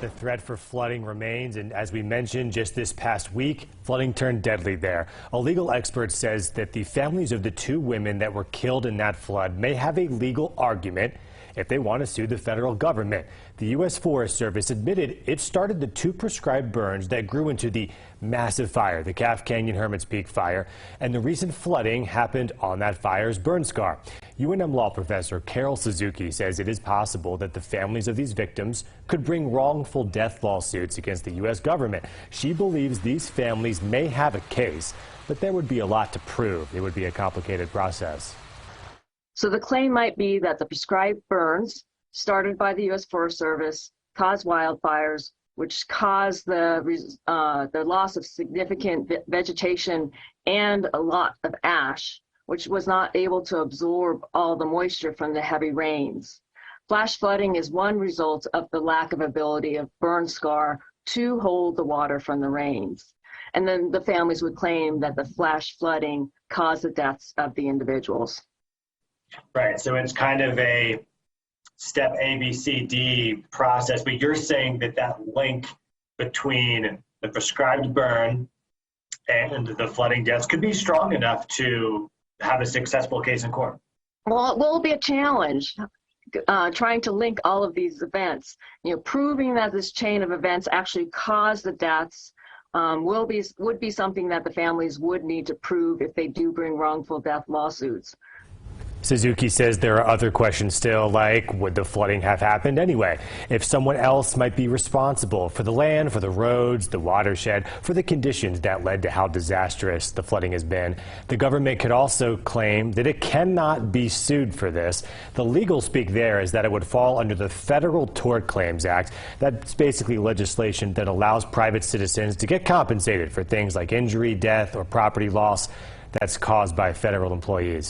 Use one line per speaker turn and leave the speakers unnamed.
The threat for flooding remains, and as we mentioned just this past week, flooding turned deadly there. A legal expert says that the families of the two women that were killed in that flood may have a legal argument if they want to sue the federal government. The U.S. Forest Service admitted it started the two prescribed burns that grew into the massive fire, the Calf Canyon Hermit's Peak fire, and the recent flooding happened on that fire's burn scar. UNM law professor Carol Suziki says it is possible that the families of these victims could bring wrongful death lawsuits against the U.S. government. She believes these families may have a case, but there would be a lot to prove. It would be a complicated process.
So the claim might be that the prescribed burns started by the U.S. Forest Service caused wildfires, which caused the loss of significant vegetation and a lot of ash, which was not able to absorb all the moisture from the heavy rains. Flash flooding is one result of the lack of ability of burn scar to hold the water from the rains. And then the families would claim that the flash flooding caused the deaths of the individuals.
Right, so it's kind of a step A, B, C, D process, but you're saying that that link between the prescribed burn and the flooding deaths could be strong enough to have a successful case in court?
Well, it will be a challenge trying to link all of these events. Proving that this chain of events actually caused the deaths would be something that the families would need to prove if they do bring wrongful death lawsuits.
Suzuki says there are other questions still, like would the flooding have happened anyway? If someone else might be responsible for the land, for the roads, the watershed, for the conditions that led to how disastrous the flooding has been. The government could also claim that it cannot be sued for this. The legal speak there is that it would fall under the Federal Tort Claims Act. That's basically legislation that allows private citizens to get compensated for things like injury, death, or property loss that's caused by federal employees.